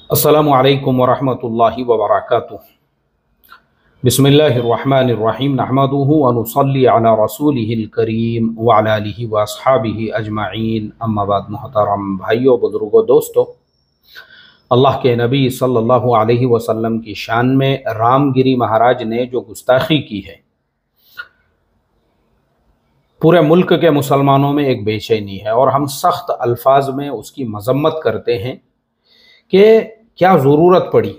अस्सलामु अलैकुम वरहमतुल्लाहि वबरकातुह। बिस्मिल्लाहिर्रहमानिर्रहीम। नहमदुहु व नुसल्ली अला रसूलिहिल करीम व अला आलिहि व अस्हाबिहि अजमाइन। अम्मा बाद। मोहतरम भाइयों, बुजुर्गों, दोस्तों, अल्लाह के नबी सल्लल्लाहु अलैहि वसल्लम की शान में रामगिरी महाराज ने जो गुस्ताखी की है, पूरे मुल्क के मुसलमानों में एक बेचैनी है और हम सख्त अल्फाज में उसकी मजम्मत करते हैं कि क्या ज़रूरत पड़ी।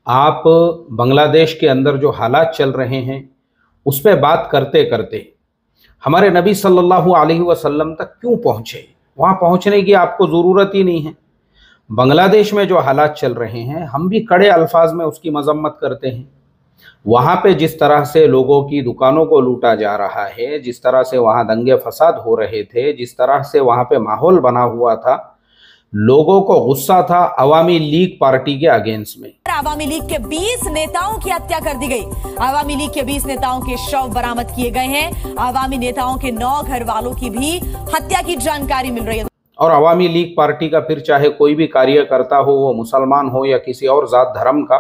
आप बांग्लादेश के अंदर जो हालात चल रहे हैं उस पर बात करते करते हमारे नबी सल्लल्लाहु अलैहि वसल्लम तक क्यों पहुँचे? वहाँ पहुँचने की आपको ज़रूरत ही नहीं है। बांग्लादेश में जो हालात चल रहे हैं हम भी कड़े अल्फाज में उसकी मजम्मत करते हैं। वहाँ पे जिस तरह से लोगों की दुकानों को लूटा जा रहा है, जिस तरह से वहाँ दंगे फसाद हो रहे थे, जिस तरह से वहाँ पे माहौल बना हुआ था, लोगों को गुस्सा था अवामी लीग पार्टी के अगेंस्ट में। अवामी लीग के 20 नेताओं की हत्या कर दी गई। अवामी लीग के 20 नेताओं के शव बरामद किए गए हैं। अवामी नेताओं के 9 घर वालों की भी हत्या की जानकारी मिल रही है। और अवामी लीग पार्टी का फिर चाहे कोई भी कार्यकर्ता हो, वो मुसलमान हो या किसी और जात धर्म का,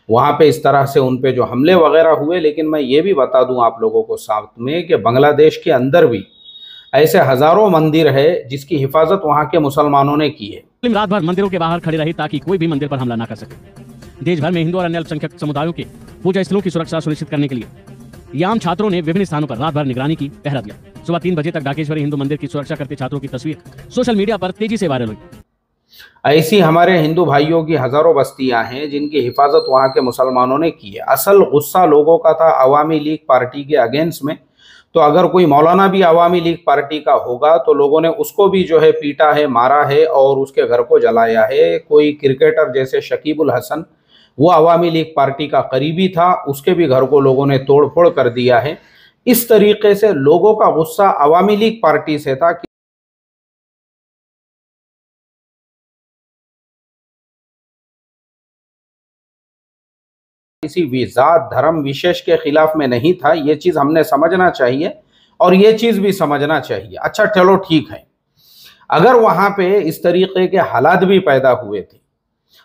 वहाँ पे इस तरह से उन पे जो हमले वगैरह हुए। लेकिन मैं ये भी बता दूं आप लोगों को साथ में कि बांग्लादेश के अंदर भी ऐसे हजारों मंदिर है जिसकी हिफाजत वहाँ के मुसलमानों ने की है। रात भर मंदिरों के बाहर खड़े रहे ताकि कोई भी मंदिर पर हमला न कर सके। देश भर में हिंदू और अन्य अल्पसंख्यक समुदायों के पूजा स्थलों की सुरक्षा सुनिश्चित करने के लिए याम छात्रों ने विभिन्न स्थानों पर रात भर निगरानी की, पहरा दिया। सुबह 3 बजे तक ढाकेश्वरी हिंदू मंदिर की सुरक्षा करते छात्रों की तस्वीर सोशल मीडिया पर तेजी से वायरल हुई। ऐसी हमारे हिंदू भाइयों की हजारों बस्तियां हैं जिनकी हिफाजत वहाँ के मुसलमानों ने की है। असल गुस्सा लोगों का था अवामी लीग पार्टी के अगेंस्ट में। तो अगर कोई मौलाना भी अवामी लीग पार्टी का होगा तो लोगों ने उसको भी जो है पीटा है, मारा है और उसके घर को जलाया है। कोई क्रिकेटर जैसे शकीबुल हसन, वो अवामी लीग पार्टी का करीबी था, उसके भी घर को लोगों ने तोड़ फोड़ कर दिया है। इस तरीके से लोगों का गुस्सा अवामी लीग पार्टी से था। किसी जात धर्म विशेष के खिलाफ में नहीं था। ये चीज़ हमने समझना चाहिए और ये चीज़ भी समझना चाहिए। अच्छा चलो ठीक है, अगर वहाँ पे इस तरीके के हालात भी पैदा हुए थे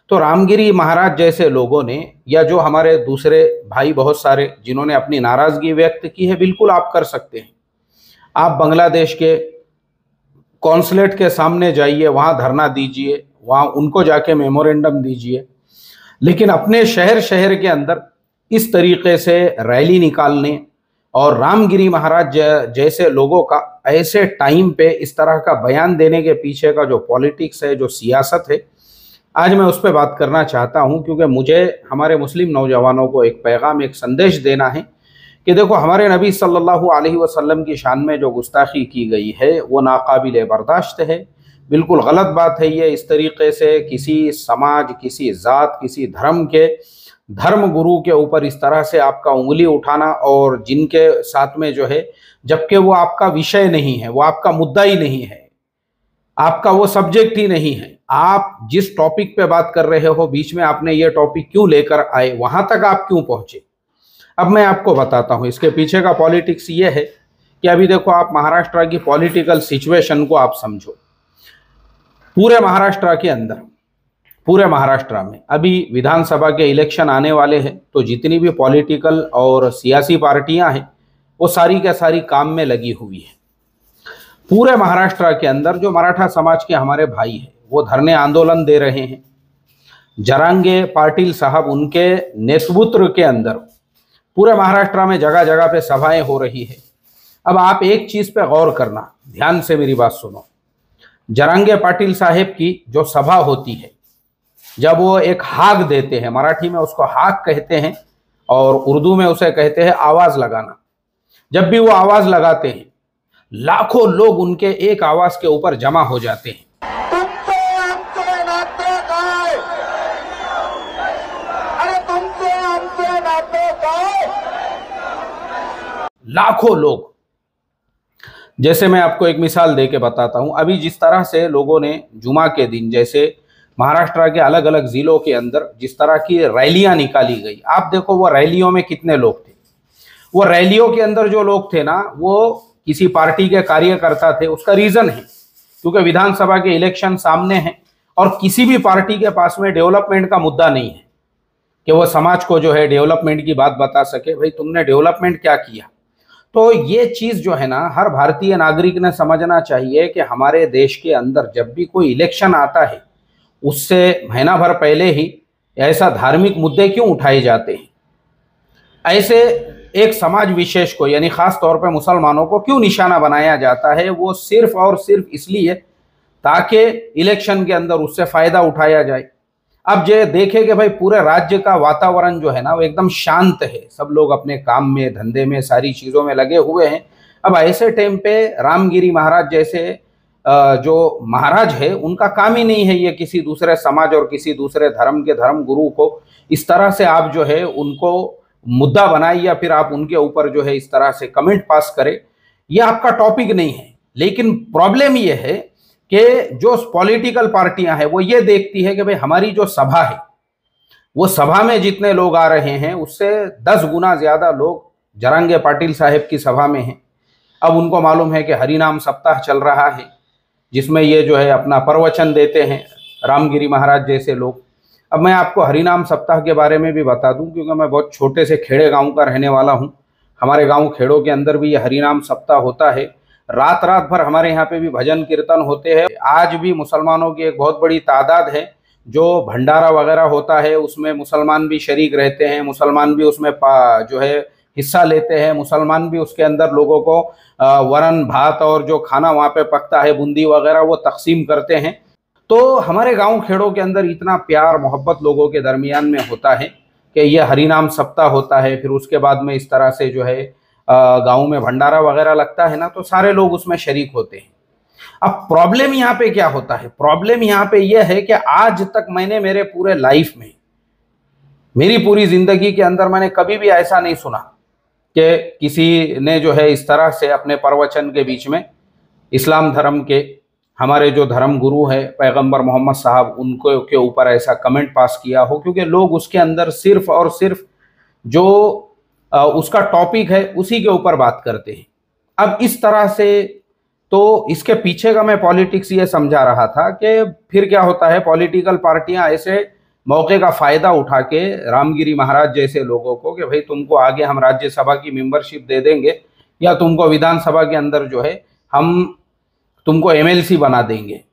तो रामगिरी महाराज जैसे लोगों ने, या जो हमारे दूसरे भाई बहुत सारे जिन्होंने अपनी नाराज़गी व्यक्त की है, बिल्कुल आप कर सकते हैं। आप बांग्लादेश के कॉन्सुलेट के सामने जाइए, वहाँ धरना दीजिए, वहाँ उनको जाके मेमोरेंडम दीजिए। लेकिन अपने शहर के अंदर इस तरीके से रैली निकालने और रामगिरी महाराज जैसे लोगों का ऐसे टाइम पे इस तरह का बयान देने के पीछे का जो पॉलिटिक्स है, जो सियासत है, आज मैं उस पर बात करना चाहता हूं। क्योंकि मुझे हमारे मुस्लिम नौजवानों को एक पैगाम, एक संदेश देना है कि देखो, हमारे नबी सल्लल्लाहु अलैहि वसल्लम की शान में जो गुस्ताखी की गई है वो नाकाबिल बर्दाश्त है। बिल्कुल गलत बात है ये। इस तरीके से किसी समाज, किसी ज़ात, किसी धर्म के धर्म गुरु के ऊपर इस तरह से आपका उंगली उठाना, और जिनके साथ में जो है, जबकि वो आपका विषय नहीं है, वो आपका मुद्दा ही नहीं है, आपका वो सब्जेक्ट ही नहीं है। आप जिस टॉपिक पे बात कर रहे हो, बीच में आपने ये टॉपिक क्यों लेकर आए, वहाँ तक आप क्यों पहुँचे? अब मैं आपको बताता हूँ इसके पीछे का पॉलिटिक्स ये है कि अभी देखो, आप महाराष्ट्र की पॉलिटिकल सिचुएशन को आप समझो। पूरे महाराष्ट्र के अंदर, पूरे महाराष्ट्र में अभी विधानसभा के इलेक्शन आने वाले हैं, तो जितनी भी पॉलिटिकल और सियासी पार्टियां हैं वो सारी के सारी काम में लगी हुई है। पूरे महाराष्ट्र के अंदर जो मराठा समाज के हमारे भाई हैं वो धरने आंदोलन दे रहे हैं। जरांगे पाटिल साहब, उनके नेतृत्व के अंदर पूरे महाराष्ट्र में जगह जगह पे सभाएं हो रही है। अब आप एक चीज़ पे गौर करना, ध्यान से मेरी बात सुनो। जरांगे पाटिल साहेब की जो सभा होती है, जब वो एक हाक देते हैं, मराठी में उसको हाक कहते हैं और उर्दू में उसे कहते हैं आवाज़ लगाना। जब भी वो आवाज़ लगाते हैं, लाखों लोग उनके एक आवाज़ के ऊपर जमा हो जाते हैं। लाखों लोग। जैसे मैं आपको एक मिसाल दे के बताता हूं, अभी जिस तरह से लोगों ने जुमा के दिन, जैसे महाराष्ट्र के अलग अलग जिलों के अंदर जिस तरह की रैलियां निकाली गई, आप देखो वो रैलियों में कितने लोग थे। वो रैलियों के अंदर जो लोग थे ना, वो किसी पार्टी के कार्यकर्ता थे। उसका रीज़न है क्योंकि विधानसभा के इलेक्शन सामने हैं और किसी भी पार्टी के पास में डेवलपमेंट का मुद्दा नहीं है कि वो समाज को जो है डेवलपमेंट की बात बता सके, भाई तुमने डेवलपमेंट क्या किया। तो ये चीज़ जो है ना, हर भारतीय नागरिक ने समझना चाहिए कि हमारे देश के अंदर जब भी कोई इलेक्शन आता है उससे महीना भर पहले ही ऐसा धार्मिक मुद्दे क्यों उठाए जाते हैं, ऐसे एक समाज विशेष को यानी खास तौर पे मुसलमानों को क्यों निशाना बनाया जाता है, वो सिर्फ और सिर्फ इसलिए ताकि इलेक्शन के अंदर उससे फायदा उठाया जाए। अब जो देखे कि भाई पूरे राज्य का वातावरण जो है ना वो एकदम शांत है, सब लोग अपने काम में धंधे में सारी चीज़ों में लगे हुए हैं। अब ऐसे टाइम पे रामगिरी महाराज जैसे जो महाराज है उनका काम ही नहीं है ये किसी दूसरे समाज और किसी दूसरे धर्म के धर्म गुरु को इस तरह से आप जो है उनको मुद्दा बनाए या फिर आप उनके ऊपर जो है इस तरह से कमेंट पास करें, ये आपका टॉपिक नहीं है। लेकिन प्रॉब्लम ये है कि जो पॉलिटिकल पार्टियां हैं वो ये देखती है कि भाई हमारी जो सभा है वो सभा में जितने लोग आ रहे हैं उससे 10 गुना ज़्यादा लोग जरांगे पाटिल साहब की सभा में हैं। अब उनको मालूम है कि हरिनाम सप्ताह चल रहा है जिसमें ये जो है अपना प्रवचन देते हैं रामगिरी महाराज जैसे लोग। अब मैं आपको हरिनाम सप्ताह के बारे में भी बता दूं क्योंकि मैं बहुत छोटे से खेड़े गांव का रहने वाला हूं। हमारे गांव खेड़ों के अंदर भी ये हरिनाम सप्ताह होता है। रात रात भर हमारे यहाँ पे भी भजन कीर्तन होते हैं। आज भी मुसलमानों की एक बहुत बड़ी तादाद है जो भंडारा वगैरह होता है उसमें मुसलमान भी शरीक रहते हैं, मुसलमान भी उसमें जो है हिस्सा लेते हैं, मुसलमान भी उसके अंदर लोगों को वरन भात और जो खाना वहाँ पे पकता है बूंदी वगैरह वो तकसीम करते हैं। तो हमारे गांव खेड़ों के अंदर इतना प्यार मोहब्बत लोगों के दरमियान में होता है कि ये हरिनाम सप्ताह होता है। फिर उसके बाद में इस तरह से जो है गांव में भंडारा वगैरह लगता है ना, तो सारे लोग उसमें शरीक होते हैं। अब प्रॉब्लम यहाँ पे क्या होता है, प्रॉब्लम यहाँ पे यह है कि आज तक मैंने मेरे पूरे लाइफ में मेरी पूरी जिंदगी के अंदर मैंने कभी भी ऐसा नहीं सुना कि किसी ने जो है इस तरह से अपने प्रवचन के बीच में इस्लाम धर्म के हमारे जो धर्म गुरु है पैगंबर मोहम्मद साहब उनको के ऊपर ऐसा कमेंट पास किया हो, क्योंकि लोग उसके अंदर सिर्फ और सिर्फ जो उसका टॉपिक है उसी के ऊपर बात करते हैं। अब इस तरह से तो इसके पीछे का मैं पॉलिटिक्स ये समझा रहा था कि फिर क्या होता है, पॉलिटिकल पार्टियां ऐसे मौके का फ़ायदा उठा के रामगिरी महाराज जैसे लोगों को कि भाई तुमको आगे हम राज्यसभा की मेंबरशिप दे देंगे या तुमको विधानसभा के अंदर जो है हम तुमको एमएलसी बना देंगे,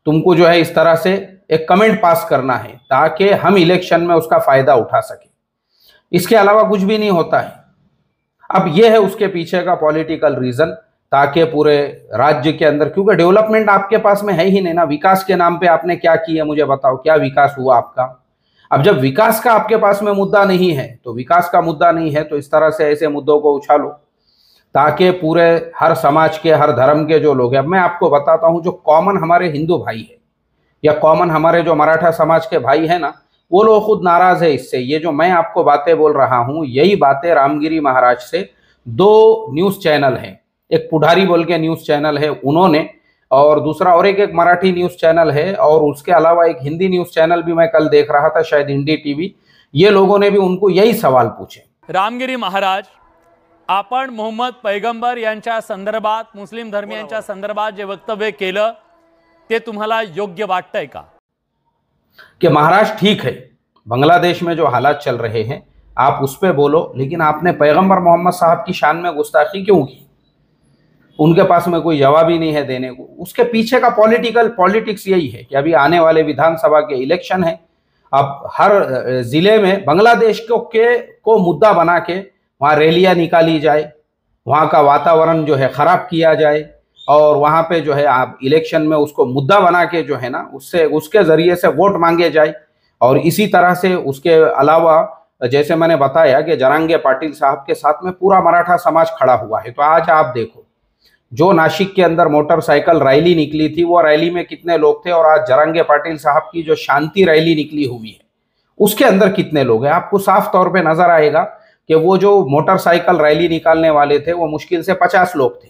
तुमको जो है इस तरह से एक कमेंट पास करना है ताकि हम इलेक्शन में उसका फ़ायदा उठा सकें। इसके अलावा कुछ भी नहीं होता है। अब यह है उसके पीछे का पॉलिटिकल रीज़न, ताकि पूरे राज्य के अंदर, क्योंकि डेवलपमेंट आपके पास में है ही नहीं ना, विकास के नाम पे आपने क्या किया मुझे बताओ, क्या विकास हुआ आपका। अब जब विकास का आपके पास में मुद्दा नहीं है तो विकास का मुद्दा नहीं है तो इस तरह से ऐसे मुद्दों को उछालो ताकि पूरे हर समाज के हर धर्म के जो लोग हैं। अब मैं आपको बताता हूँ, जो कॉमन हमारे हिंदू भाई है या कॉमन हमारे जो मराठा समाज के भाई है ना, वो लोग खुद नाराज है इससे। ये जो मैं आपको बातें बोल रहा हूँ यही बातें रामगिरी महाराज से 2 न्यूज़ चैनल हैं, एक पुढ़ारी बोल के न्यूज़ चैनल है उन्होंने, और दूसरा और एक मराठी न्यूज़ चैनल है, और उसके अलावा एक हिंदी न्यूज़ चैनल भी मैं कल देख रहा था शायद हिंदी टीवी, ये लोगों ने भी उनको यही सवाल पूछे। रामगिरी महाराज, आपण मोहम्मद पैगंबर यांच्या संदर्भात मुस्लिम धर्मियांच्या संदर्भात जे वक्तव्य केलं ते तुम्हाला योग्य वाटतंय का? कि महाराज ठीक है, बांग्लादेश में जो हालात चल रहे हैं आप उस पर बोलो, लेकिन आपने पैगंबर मोहम्मद साहब की शान में गुस्ताखी क्यों की? उनके पास में कोई जवाब ही नहीं है देने को। उसके पीछे का पॉलिटिक्स यही है कि अभी आने वाले विधानसभा के इलेक्शन है, अब हर जिले में बांग्लादेश को मुद्दा बना के वहाँ रैलियाँ निकाली जाए, वहाँ का वातावरण जो है ख़राब किया जाए और वहाँ पे जो है आप इलेक्शन में उसको मुद्दा बना के जो है ना उसके ज़रिए से वोट मांगे जाए। और इसी तरह से उसके अलावा जैसे मैंने बताया कि जरांगे पाटिल साहब के साथ में पूरा मराठा समाज खड़ा हुआ है। तो आज आप देखो, जो नासिक के अंदर मोटरसाइकिल रैली निकली थी वो रैली में कितने लोग थे, और आज जरांगे पाटिल साहब की जो शांति रैली निकली हुई है उसके अंदर कितने लोग हैं। आपको साफ तौर पे नजर आएगा कि वो जो मोटरसाइकिल रैली निकालने वाले थे वो मुश्किल से 50 लोग थे,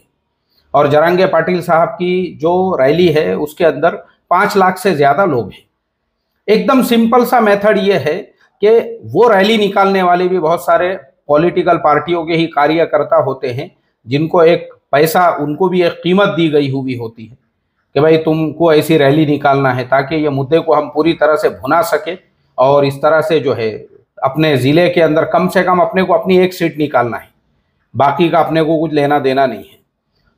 और जरांगे पाटिल साहब की जो रैली है उसके अंदर 5 लाख से ज़्यादा लोग हैं। एकदम सिंपल सा मेथड ये है कि वो रैली निकालने वाले भी बहुत सारे पॉलिटिकल पार्टियों के ही कार्यकर्ता होते हैं जिनको एक पैसा, उनको भी एक कीमत दी गई हुई होती है कि भाई तुमको ऐसी रैली निकालना है ताकि ये मुद्दे को हम पूरी तरह से भुना सके और इस तरह से जो है अपने ज़िले के अंदर कम से कम अपने को अपनी एक सीट निकालना है, बाकी का अपने को कुछ लेना देना नहीं है।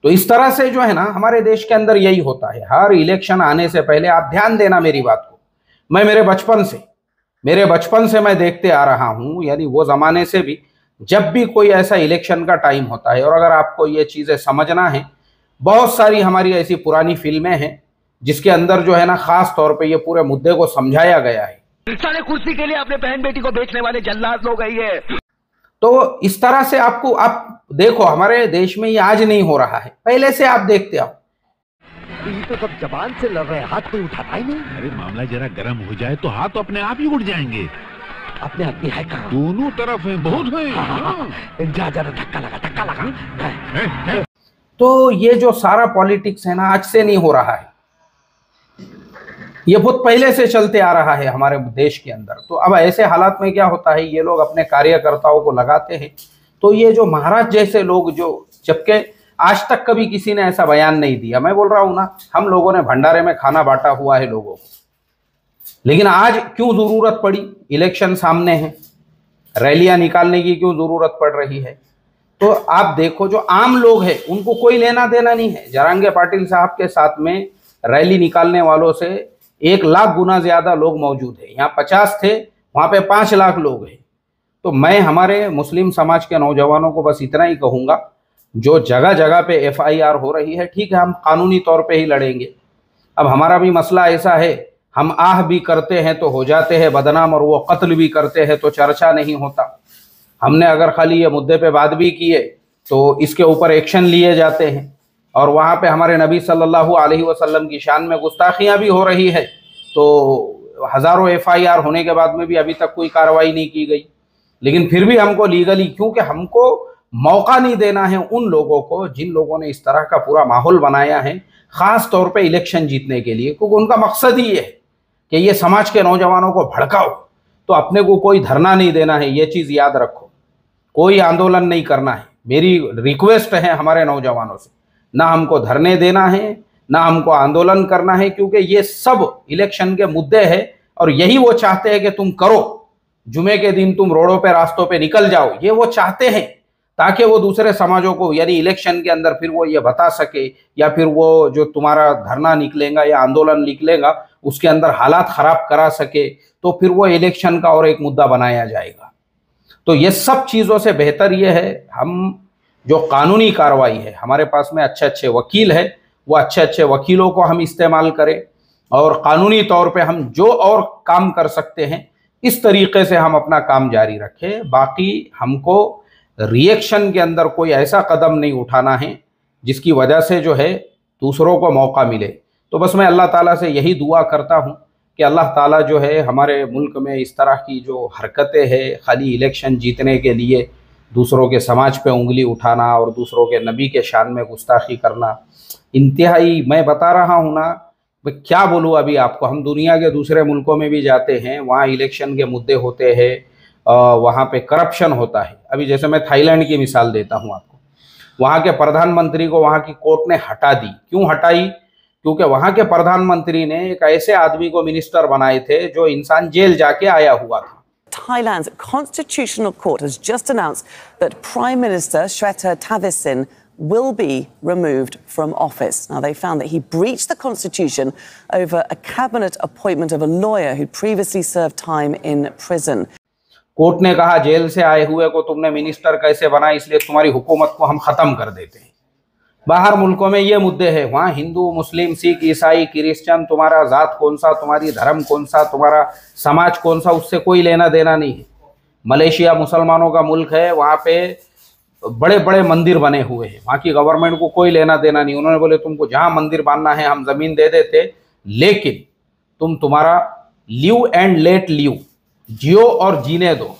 तो इस तरह से जो है ना हमारे देश के अंदर यही होता है। हर इलेक्शन आने से पहले आप ध्यान देना मेरी बात को, मैं मेरे बचपन से मैं देखते आ रहा हूँ, यानी वो ज़माने से भी, जब भी कोई ऐसा इलेक्शन का टाइम होता है, और अगर आपको ये चीज़ें समझना है, बहुत सारी हमारी ऐसी पुरानी फिल्में हैं जिसके अंदर जो है ना खास तौर पे ये पूरे मुद्दे को समझाया गया है। साले कुर्सी के लिए अपने बहन बेटी को बेचने वाले जल्लाद लोग हैं ये। तो इस तरह से आप देखो हमारे देश में ये आज नहीं हो रहा है, पहले से आप देखते आओ। ये तो सब जबान से लड़ रहे हैं, हाथ कोई उठाता ही नहीं। अरे मामला जरा गर्म हो जाए तो हाथ तो अपने आप ही उड़ जाएंगे। अपने आदमी है कहाँ? दोनों तरफ है, बहुत है। जा धक्का लगा। तो ये जो सारा पॉलिटिक्स है ना आज से नहीं हो रहा है, ये बहुत पहले से चलते आ रहा है हमारे देश के अंदर। तो अब ऐसे हालात में क्या होता है, ये लोग अपने कार्यकर्ताओं को लगाते हैं। तो ये जो महाराज जैसे लोग, जो जबकि आज तक कभी किसी ने ऐसा बयान नहीं दिया, मैं बोल रहा हूं ना, हम लोगों ने भंडारे में खाना बांटा हुआ है लोगों को, लेकिन आज क्यों जरूरत पड़ी, इलेक्शन सामने है, रैलियां निकालने की क्यों जरूरत पड़ रही है? तो आप देखो जो आम लोग हैं उनको कोई लेना देना नहीं है। जरांगे पाटिल साहब के साथ में रैली निकालने वालों से 1 लाख गुना ज्यादा लोग मौजूद है। यहाँ 50 थे, वहां पे 5 लाख लोग हैं। तो मैं हमारे मुस्लिम समाज के नौजवानों को बस इतना ही कहूंगा, जो जगह जगह पे FIR हो रही है, ठीक है, हम कानूनी तौर पे ही लड़ेंगे। अब हमारा भी मसला ऐसा है, हम आह भी करते हैं तो हो जाते हैं बदनाम, और वो कत्ल भी करते हैं तो चर्चा नहीं होता। हमने अगर खाली ये मुद्दे पे बात भी किए तो इसके ऊपर एक्शन लिए जाते हैं, और वहाँ पे हमारे नबी सल्लल्लाहु अलैहि वसल्लम की शान में गुस्ताखियाँ भी हो रही है। तो हज़ारों FIR होने के बाद में भी अभी तक कोई कार्रवाई नहीं की गई। लेकिन फिर भी हमको लीगली, क्योंकि हमको मौका नहीं देना है उन लोगों को जिन लोगों ने इस तरह का पूरा माहौल बनाया है, ख़ास तौर पे इलेक्शन जीतने के लिए, क्योंकि उनका मकसद ही है कि ये समाज के नौजवानों को भड़काओ। तो अपने को कोई धरना नहीं देना है, ये चीज़ याद रखो, कोई आंदोलन नहीं करना है। मेरी रिक्वेस्ट है हमारे नौजवानों से, ना हमको धरने देना है, ना हमको आंदोलन करना है, क्योंकि ये सब इलेक्शन के मुद्दे हैं और यही वो चाहते हैं कि तुम करो। जुमे के दिन तुम रोडों पे, रास्तों पे निकल जाओ, ये वो चाहते हैं, ताकि वो दूसरे समाजों को, यानी इलेक्शन के अंदर फिर वो ये बता सके, या फिर वो जो तुम्हारा धरना निकलेगा या आंदोलन निकलेगा उसके अंदर हालात खराब करा सके, तो फिर वो इलेक्शन का और एक मुद्दा बनाया जाएगा। तो ये सब चीज़ों से बेहतर ये है, हम जो कानूनी कार्रवाई है, हमारे पास में अच्छे अच्छे वकील है, वो अच्छे अच्छे वकीलों को हम इस्तेमाल करें, और कानूनी तौर पे हम जो और काम कर सकते हैं इस तरीके से हम अपना काम जारी रखें। बाकी हमको रिएक्शन के अंदर कोई ऐसा कदम नहीं उठाना है जिसकी वजह से जो है दूसरों को मौका मिले। तो बस मैं अल्लाह ताला से यही दुआ करता हूँ कि अल्लाह ताला जो है हमारे मुल्क में इस तरह की जो हरकतें हैं, खाली इलेक्शन जीतने के लिए दूसरों के समाज पे उंगली उठाना और दूसरों के नबी के शान में गुस्ताखी करना, इंतहाई, मैं बता रहा हूँ ना, मैं क्या बोलूँ अभी आपको, हम दुनिया के दूसरे मुल्कों में भी जाते हैं, वहाँ इलेक्शन के मुद्दे होते हैं, वहाँ पे करप्शन होता है। अभी जैसे मैं थाईलैंड की मिसाल देता हूँ आपको, वहाँ के प्रधानमंत्री को वहाँ की कोर्ट ने हटा दी। क्यों हटाई? क्योंकि वहाँ के प्रधानमंत्री ने एक ऐसे आदमी को मिनिस्टर बनाए थे जो इंसान जेल जाके आया हुआ था। Thailand's Constitutional Court has just announced that Prime Minister Shweta Thavisin will be removed from office. Now, they found that he breached the constitution over a cabinet appointment of a lawyer who'd previously served time in prison. Court ने कहा jail से आए हुए को तुमने minister कैसे बनाया, इसलिए तुम्हारी हुकूमत को हम खत्म कर देते हैं। बाहर मुल्कों में ये मुद्दे हैं, वहाँ हिंदू, मुस्लिम, सिख, ईसाई, क्रिश्चियन, तुम्हारा जात कौन सा, तुम्हारी धर्म कौन सा, तुम्हारा समाज कौन सा, उससे कोई लेना देना नहीं है। मलेशिया मुसलमानों का मुल्क है, वहाँ पे बड़े बड़े मंदिर बने हुए हैं, वहाँ की गवर्नमेंट को कोई लेना देना नहीं। उन्होंने बोले तुमको जहाँ मंदिर बांधना है हम ज़मीन दे देते, लेकिन तुम तुम्हारा लिव एंड लेट लिव, जियो और जीने दो,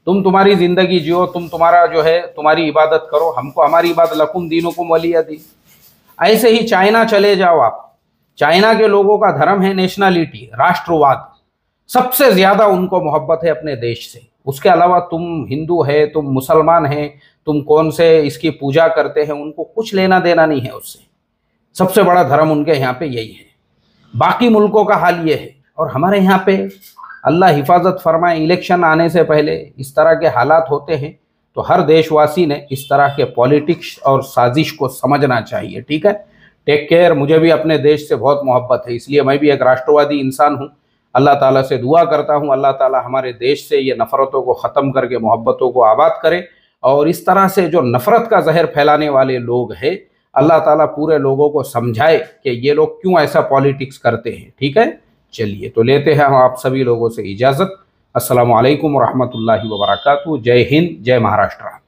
तुम तुम्हारी ज़िंदगी जियो, तुम तुम्हारा जो है तुम्हारी इबादत करो, हमको हमारी इबादत, लकुम दीनुकुम वलिय दीन। ऐसे ही चाइना चले जाओ आप, चाइना के लोगों का धर्म है नेशनलिटी, राष्ट्रवाद, सबसे ज़्यादा उनको मोहब्बत है अपने देश से। उसके अलावा तुम हिंदू है, तुम मुसलमान हैं, तुम कौन से इसकी पूजा करते हैं, उनको कुछ लेना देना नहीं है उससे। सबसे बड़ा धर्म उनके यहाँ पे यही है। बाकी मुल्कों का हाल ये है। और हमारे यहाँ पे अल्लाह हिफाजत फरमाए, इलेक्शन आने से पहले इस तरह के हालात होते हैं, तो हर देशवासी ने इस तरह के पॉलिटिक्स और साजिश को समझना चाहिए। ठीक है, टेक केयर। मुझे भी अपने देश से बहुत मोहब्बत है, इसलिए मैं भी एक राष्ट्रवादी इंसान हूँ। अल्लाह ताला से दुआ करता हूँ, अल्लाह ताला हमारे देश से ये नफ़रतों को ख़त्म करके मोहब्बतों को आबाद करे। और इस तरह से जो नफ़रत का जहर फैलाने वाले लोग हैं, अल्लाह ताला पूरे लोगों को समझाए कि ये लोग क्यों ऐसा पॉलिटिक्स करते हैं। ठीक है, चलिए तो लेते हैं हम आप सभी लोगों से इजाज़त। अस्सलामु अलैकुम रहमतुल्लाहि व बरकातहू। जय हिंद, जय महाराष्ट्र।